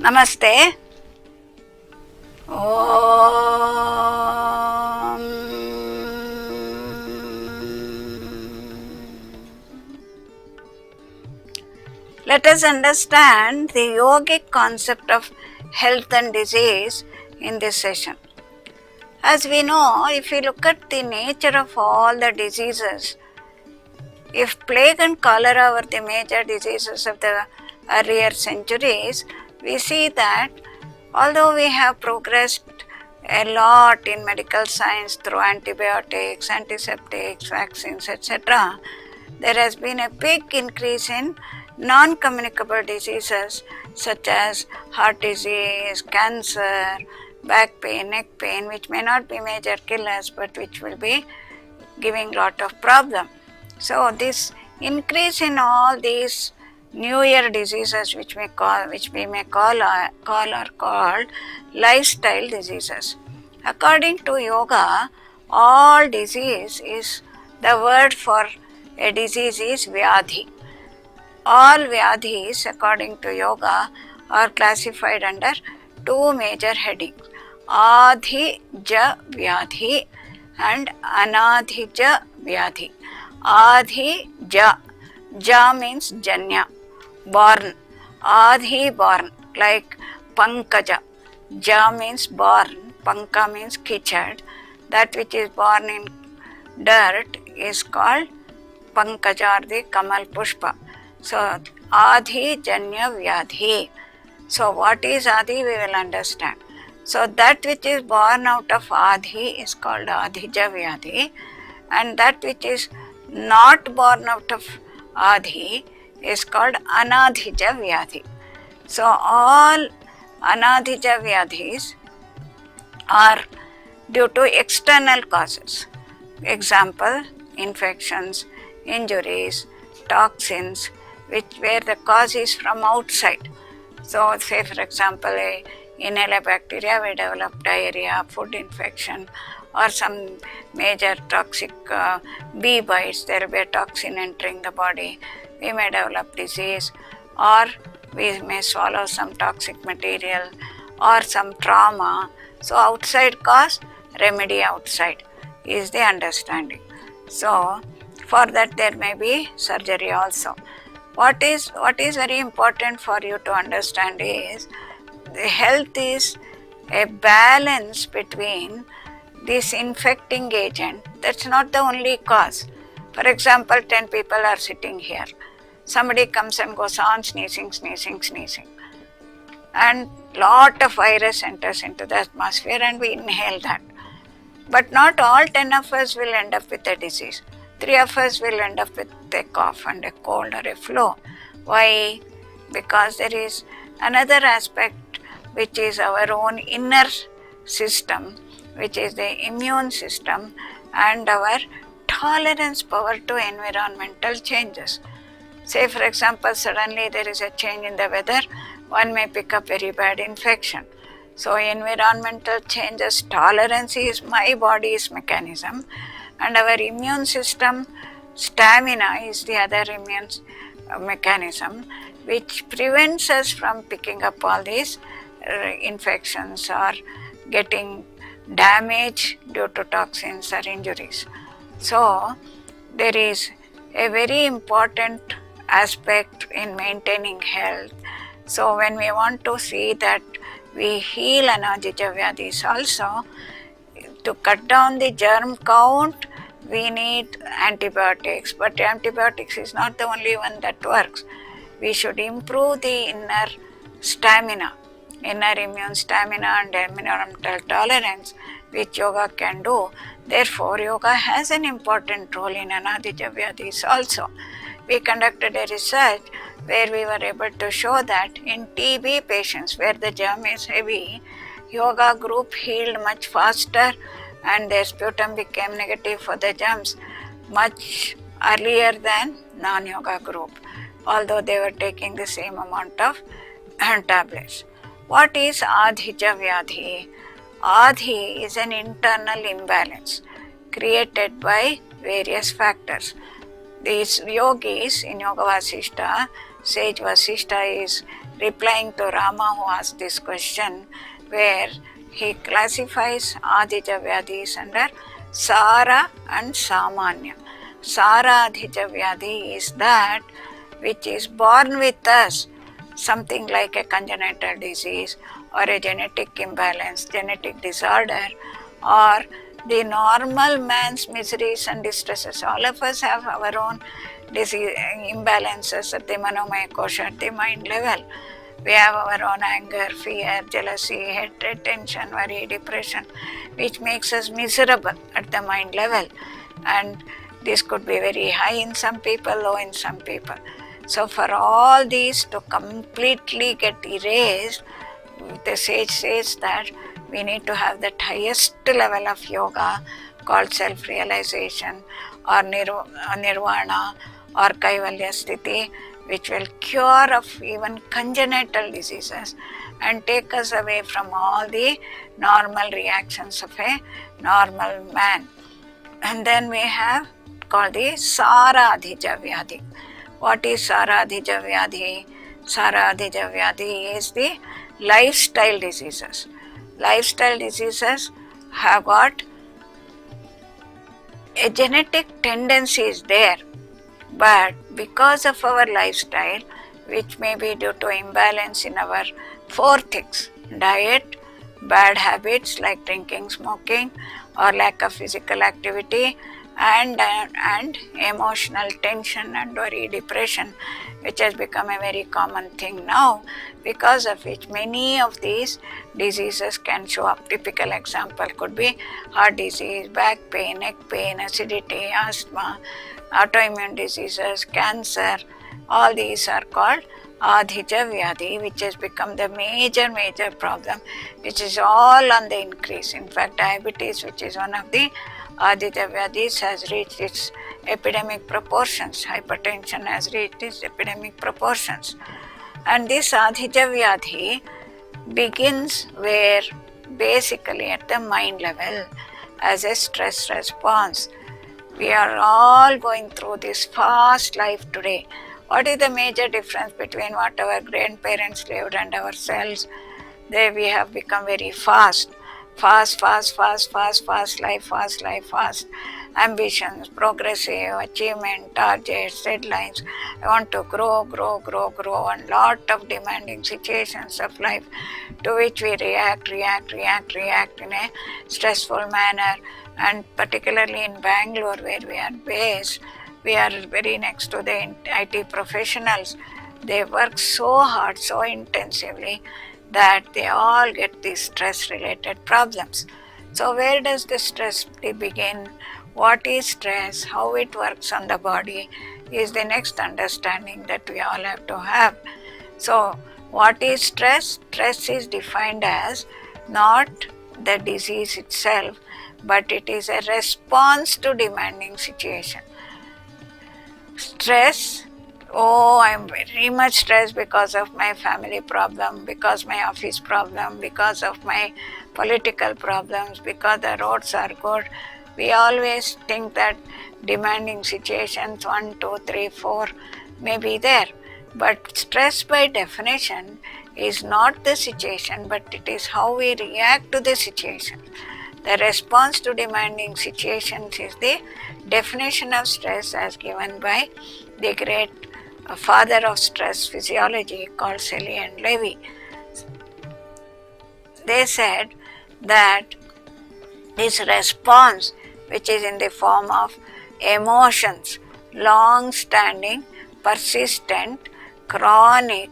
Namaste. Om. Let us understand the yogic concept of health and disease in this session. As we know, if we look at the nature of all the diseases, if plague and cholera were the major diseases of the earlier centuries, we see that although we have progressed a lot in medical science through antibiotics, antiseptics, vaccines, etc., there has been a big increase in non-communicable diseases such as heart disease, cancer, back pain, neck pain, which may not be major killers but which will be giving lot of problem. So this increase in all these New Year diseases, which we may call lifestyle diseases. According to yoga, all disease is the word for a disease is vyadhi. All vyadhis, according to yoga, are classified under two major headings: adhija vyadhi and anadhija vyadhi. Adhija, ja means janya, born. Adhi, born, like pankaja. Ja means born, panka means kichad. That which is born in dirt is called pankaja or the kamal pushpa. So adhi janya vyadhi. So what is adi we will understand. So that which is born out of adhi is called adhija vyadhi, and that which is not born out of adhi is called anadhija vyadhi. So all anadhija vyadhis are due to external causes. Example, infections, injuries, toxins, where the cause is from outside. So say for example, a inhaler bacteria will develop diarrhea, food infection, or some major toxic bee bites, there will be a toxin entering the body, we may develop disease, or we may swallow some toxic material or some trauma. So outside cause, remedy outside is the understanding. So for that there may be surgery also. What is very important for you to understand is the health is a balance between this infecting agent. That's not the only cause. For example, 10 people are sitting here. Somebody comes and goes on sneezing, and lot of virus enters into the atmosphere and we inhale that. But not all 10 of us will end up with a disease. 3 of us will end up with a cough and a cold or a flu. Why? Because there is another aspect which is our own inner system, which is the immune system and our tolerance power to environmental changes. Say for example, suddenly there is a change in the weather, one may pick up very bad infection. So environmental changes, tolerance is my body's mechanism, and our immune system stamina is the other immune mechanism which prevents us from picking up all these infections or getting damage due to toxins or injuries. So there is a very important aspect in maintaining health. So when we want to see that we heal anadhija vyadhis also, to cut down the germ count, we need antibiotics, but antibiotics is not the only one that works. We should improve the inner stamina, inner immune stamina and environmental tolerance, which yoga can do. Therefore, yoga has an important role in anadhija vyadhis also. We conducted a research where we were able to show that in TB patients where the germ is heavy, yoga group healed much faster and their sputum became negative for the germs much earlier than non-yoga group, although they were taking the same amount of tablets. What is adhija vyadhi? Adhi is an internal imbalance created by various factors. These yogis in Yoga Vasishta, Sage Vasishta is replying to Rama who asked this question, where he classifies Adhija Vyadhis under Sara and Samanya. Sara Adhija Vyadhi is that which is born with us, something like a congenital disease or a genetic imbalance, genetic disorder, or the normal man's miseries and distresses. All of us have our own disease, imbalances at the manomaya kosha, at the mind level. We have our own anger, fear, jealousy, hatred, tension, worry, depression, which makes us miserable at the mind level. And this could be very high in some people, low in some people. So for all these to completely get erased, the sage says that we need to have that highest level of yoga called self-realization or nirvana or kaivalya sthiti, which will cure of even congenital diseases and take us away from all the normal reactions of a normal man. And then we have called the Sara Adhija Vyadhi. What is Sara Adhija Vyadhi? Sara Adhija Vyadhi is the lifestyle diseases. Lifestyle diseases have got a genetic tendency is there, but because of our lifestyle, which may be due to imbalance in our four things: diet, bad habits like drinking, smoking, or lack of physical activity, and emotional tension and worry, depression, which has become a very common thing now, because of which many of these diseases can show up. Typical example could be heart disease, back pain, neck pain, acidity, asthma, autoimmune diseases, cancer. All these are called Adhija Vyadhi, which has become the major problem, which is all on the increase. In fact, diabetes, which is one of the Adhija Vyadhis, has reached its epidemic proportions. Hypertension has reached its epidemic proportions. And this Adhija Vyadhi begins where basically at the mind level as a stress response. We are all going through this fast life today. What is the major difference between what our grandparents lived and ourselves? There we have become very fast. Fast life. Ambitions, progressive, achievement, targets, deadlines. I want to grow, and lot of demanding situations of life to which we react in a stressful manner. And particularly in Bangalore, where we are based, we are very next to the IT professionals. They work so hard, so intensively, that they all get these stress-related problems. So where does the stress begin? What is stress? How it works on the body is the next understanding that we all have to have. So what is stress? Stress is defined as not the disease itself, but it is a response to demanding situation. Stress, I am very much stressed because of my family problem, because my office problem, because of my political problems, because the roads are good. We always think that demanding situations 1, 2, 3, 4 may be there. But stress by definition is not the situation, but it is how we react to the situation. The response to demanding situations is the definition of stress as given by the great father of stress physiology called Selle and Levy. They said that this response, which is in the form of emotions, long-standing, persistent, chronic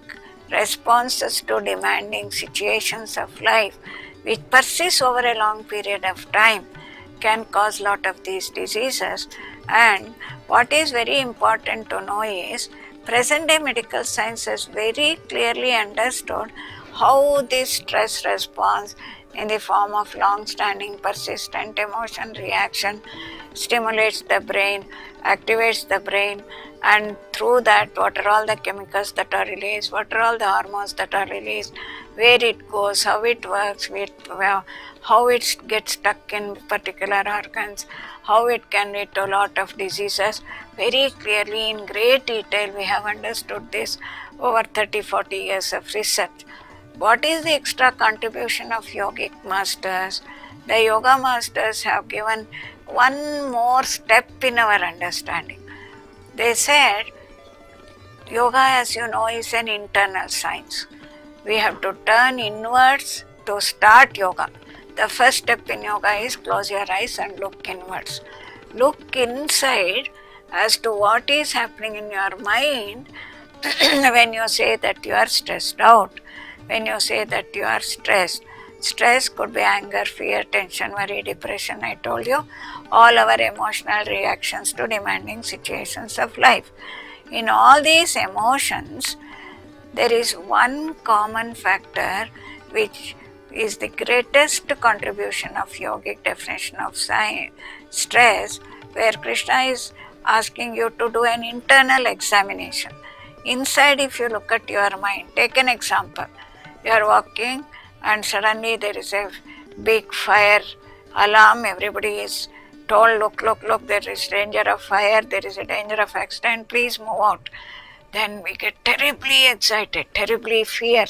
responses to demanding situations of life, which persists over a long period of time, can cause a lot of these diseases. And what is very important to know is, present-day medical science has very clearly understood how this stress response in the form of long-standing, persistent emotion reaction stimulates the brain, activates the brain, and through that, what are all the chemicals that are released, what are all the hormones that are released, where it goes, how it works, how it gets stuck in particular organs, how it can lead to a lot of diseases. Very clearly, in great detail, we have understood this over 30-40 years of research. What is the extra contribution of yogic masters? The yoga masters have given one more step in our understanding. They said, yoga, as you know, is an internal science. We have to turn inwards to start yoga. The first step in yoga is close your eyes and look inwards. Look inside as to what is happening in your mind when you say that you are stressed out, when you say that you are stressed. Stress could be anger, fear, tension, worry, depression, I told you, all our emotional reactions to demanding situations of life. In all these emotions, there is one common factor which is the greatest contribution of yogic definition of stress, where Krishna is asking you to do an internal examination. Inside, if you look at your mind, take an example. You are walking and suddenly there is a big fire alarm. Everybody is told, look, there is danger of fire, there is a danger of accident, please move out. Then we get terribly excited, terribly fear.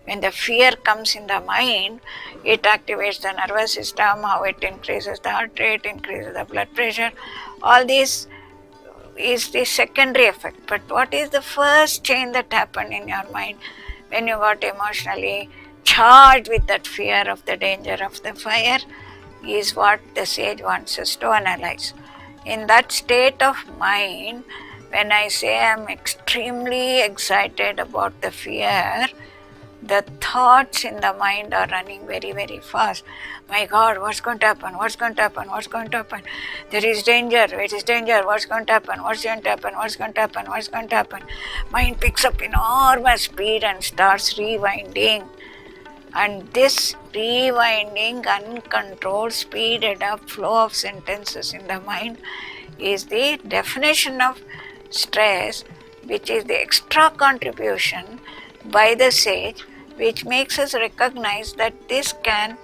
When the fear comes in the mind, it activates the nervous system, how it increases the heart rate, increases the blood pressure. All this is the secondary effect. But what is the first change that happened in your mind when you got emotionally charged with that fear of the danger of the fire? Is what the sage wants us to analyze. In that state of mind, when I say I am extremely excited about the fear, the thoughts in the mind are running very, very fast. My God, what's going to happen? What's going to happen? What's going to happen? There is danger. It is danger. What's going to happen? What's going to happen? What's going to happen? What's going to happen? Mind picks up enormous speed and starts rewinding. And this rewinding, uncontrolled, speeded up flow of sentences in the mind is the definition of stress, which is the extra contribution by the sage, which makes us recognize that this can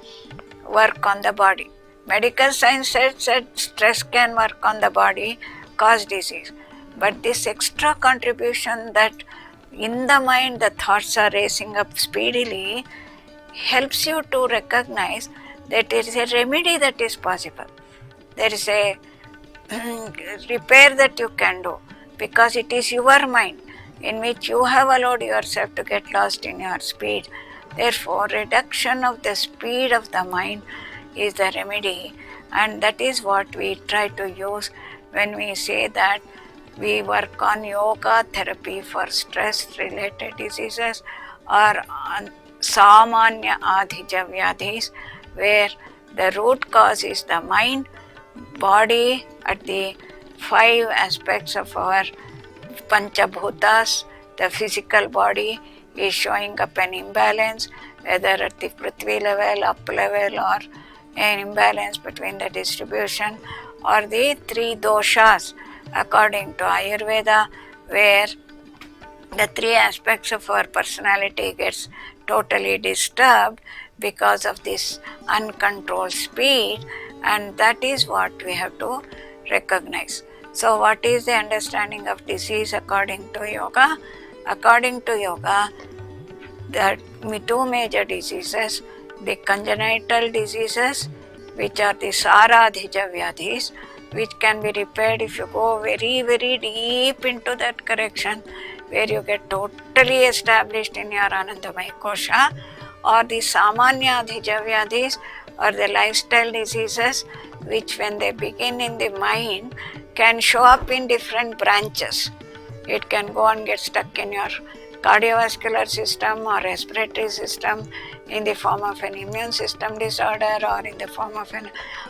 work on the body. Medical science says that stress can work on the body, cause disease. But this extra contribution that in the mind the thoughts are racing up speedily helps you to recognize that there is a remedy that is possible. There is a repair that you can do, because it is your mind in which you have allowed yourself to get lost in your speed. Therefore, reduction of the speed of the mind is the remedy, and that is what we try to use when we say that we work on yoga therapy for stress related diseases or on samanya adhija vyadhis, where the root cause is the mind, body, at the 5 aspects of our Panchabhutas. The physical body is showing up an imbalance, whether at the Prithvi level, up level, or an imbalance between the distribution, or the 3 doshas according to Ayurveda, where the 3 aspects of our personality gets totally disturbed because of this uncontrolled speed, and that is what we have to recognize. So what is the understanding of disease according to yoga? According to yoga, there are 2 major diseases: the congenital diseases, which are the saradhija vyadhis, which can be repaired if you go very, very deep into that correction, where you get totally established in your Anandamaya Kosha, or the Samanya Adhija Vyadhis, or the lifestyle diseases, which when they begin in the mind can show up in different branches. It can go and get stuck in your cardiovascular system or respiratory system in the form of an immune system disorder, or in the form of an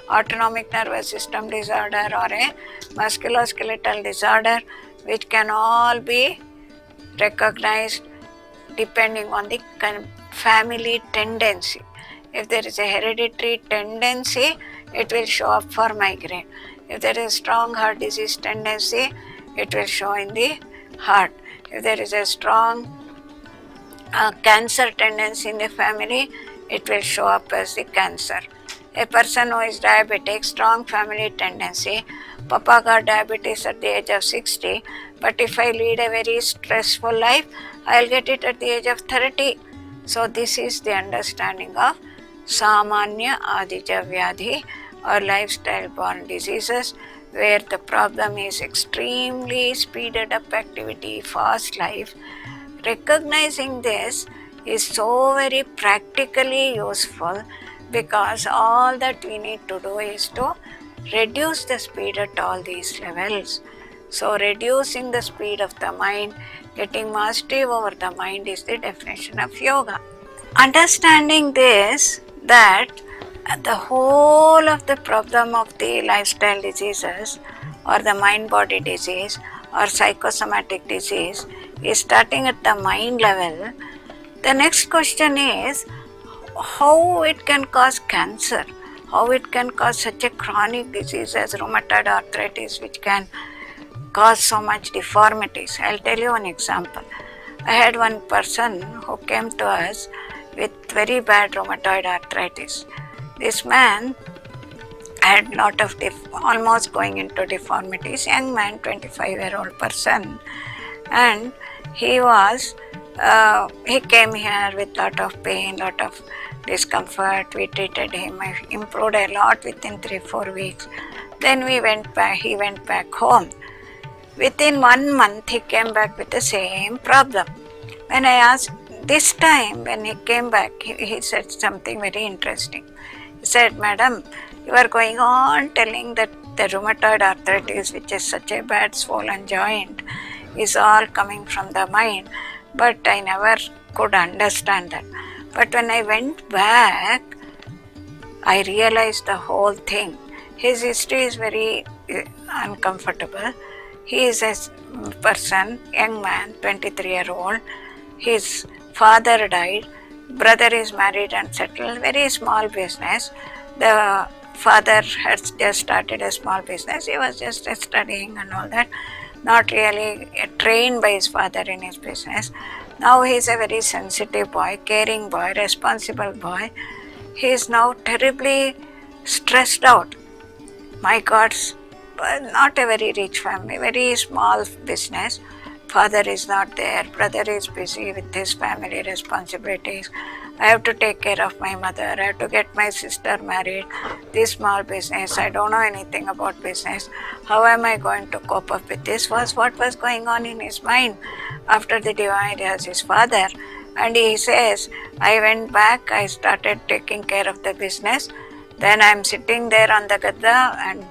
autonomic nervous system disorder, or a musculoskeletal disorder, which can all be recognized depending on the family tendency. If there is a hereditary tendency, it will show up for migraine. If there is strong heart disease tendency, it will show in the heart. If there is a strong a cancer tendency in the family, it will show up as the cancer. A person who is diabetic, strong family tendency, Papa got diabetes at the age of 60, but if I lead a very stressful life, I'll get it at the age of 30. So this is the understanding of Samanya Adija Vyadhi or lifestyle borne diseases, where the problem is extremely speeded up activity, fast life. Recognizing this is so very practically useful, because all that we need to do is to reduce the speed at all these levels. So reducing the speed of the mind, getting mastery over the mind is the definition of yoga. Understanding this, that the whole of the problem of the lifestyle diseases or the mind-body disease or psychosomatic disease is starting at the mind level, the next question is how it can cause cancer, how it can cause such a chronic disease as rheumatoid arthritis, which can cause so much deformities. I'll tell you one example. I had one person who came to us with very bad rheumatoid arthritis. This man had lot of almost going into deformities, young man, 25-year-old person, and he came here with lot of pain, lot of discomfort. We treated him. I improved a lot within 3-4 weeks. Then he went back home. Within 1 month he came back with the same problem. When I asked this time, when he came back, he said something very interesting. He said, "Madam, you are going on telling that the rheumatoid arthritis, which is such a bad swollen joint, is all coming from the mind, but I never could understand that. But when I went back, I realized the whole thing." His history is very uncomfortable. He is a person, young man, 23-year-old. His father died. Brother is married and settled. Very small business. The father had just started a small business. He was just studying and all that. Not really trained by his father in his business. Now he is a very sensitive boy, caring boy, responsible boy. He is now terribly stressed out. My God, not a very rich family, very small business. Father is not there, brother is busy with his family responsibilities. I have to take care of my mother, I have to get my sister married. This small business, I don't know anything about business. How am I going to cope up with this? Was what was going on in his mind after the divine as his father. And he says, I went back, I started taking care of the business. Then I am sitting there on the gadda, and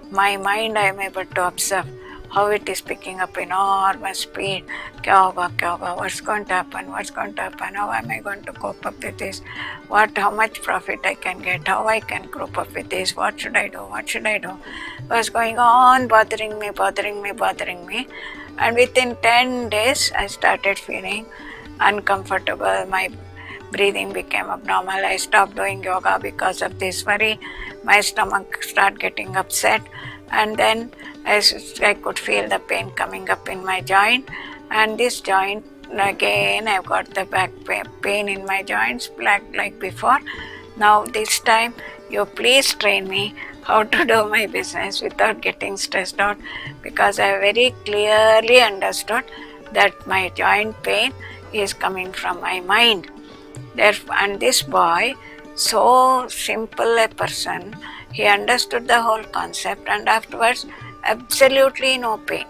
my mind I am able to observe how it is picking up enormous speed. Kya hoga, what's going to happen, how am I going to cope up with this, how much profit I can get, how I can cope up with this, what should I do, was going on bothering me. And within 10 days I started feeling uncomfortable, my breathing became abnormal. I stopped doing yoga because of this worry. My stomach started getting upset, and then I could feel the pain coming up in my joint, and this joint again I've got the back pain in my joints like before. Now this time you please train me how to do my business without getting stressed out, because I very clearly understood that my joint pain is coming from my mind. And this boy, so simple a person, he understood the whole concept, and afterwards absolutely no pain.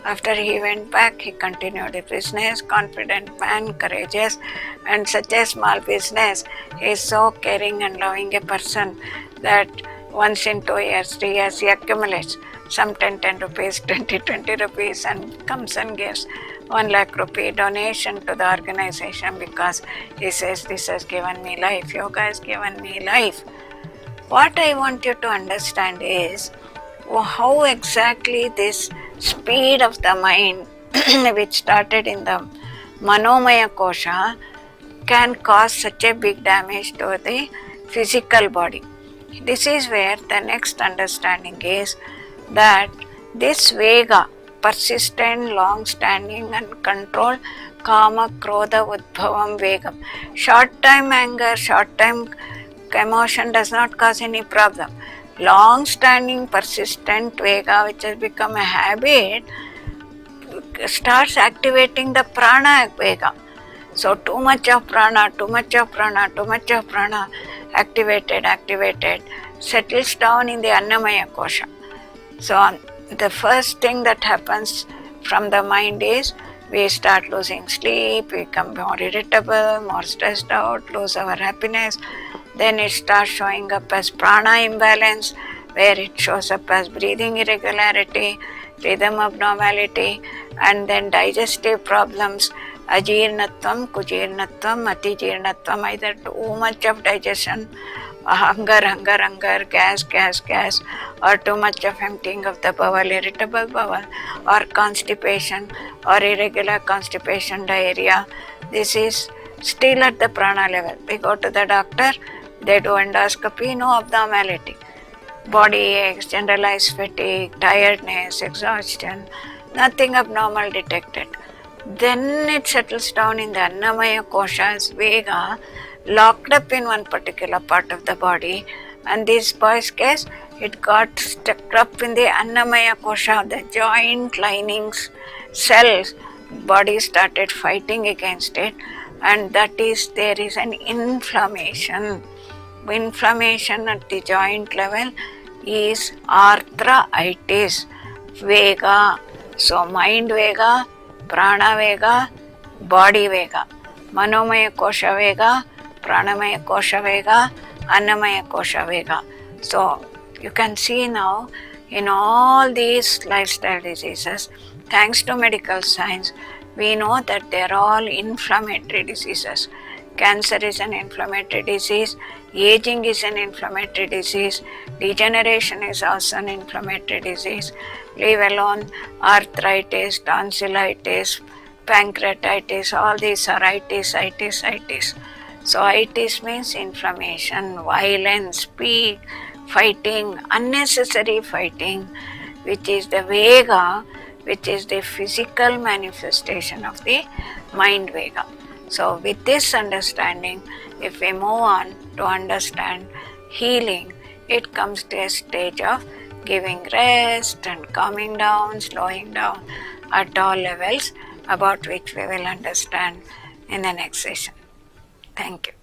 After he went back, he continued the business, confident man, courageous, and such a small business. He is so caring and loving a person that once in 2 years, 3 years, he accumulates some 10 rupees, 20 rupees, and comes and gives 1 lakh rupee donation to the organization, because he says, this has given me life, yoga has given me life. What I want you to understand is how exactly this speed of the mind which started in the Manomaya Kosha can cause such a big damage to the physical body. This is where the next understanding is that this Vega, persistent, long-standing and controlled, Kama, Krodha, Udbhavam, Vegam. Short time anger, short time emotion does not cause any problem. Long standing, persistent Vega, which has become a habit, starts activating the prana Vega. So too much of prana, activated, settles down in the Annamaya Kosha. So the first thing that happens from the mind is we start losing sleep, we become more irritable, more stressed out, lose our happiness. Then it starts showing up as prana imbalance, where it shows up as breathing irregularity, rhythm abnormality, and then digestive problems, ajirnatvam, kujirnatvam, atijirnatvam, either too much of digestion, hunger, gas, or too much of emptying of the bowel, irritable bowel, or constipation, or irregular constipation, diarrhea. This is still at the prana level. We go to the doctor, they do endoscopy, no abnormality. Body aches, generalized fatigue, tiredness, exhaustion, nothing abnormal detected. Then it settles down in the Annamaya Kosha as Vega, locked up in one particular part of the body, and this boy's case, it got stuck up in the Annamaya Kosha, the joint linings, cells. Body started fighting against it, and that is, there is an inflammation. Inflammation at the joint level is arthritis, Vega. So mind Vega, prana Vega, body Vega, manomaya kosha Vega, pranamaya kosha Vega, annamaya kosha Vega. So you can see now in all these lifestyle diseases, thanks to medical science, we know that they are all inflammatory diseases. Cancer is an inflammatory disease, aging is an inflammatory disease, degeneration is also an inflammatory disease, leave alone arthritis, tonsillitis, pancreatitis, all these are itis. So itis means inflammation, violence, speed, fighting, unnecessary fighting, which is the Vega, which is the physical manifestation of the mind Vega. So with this understanding, if we move on to understand healing, it comes to a stage of giving rest and calming down, slowing down at all levels, about which we will understand in the next session. Thank you.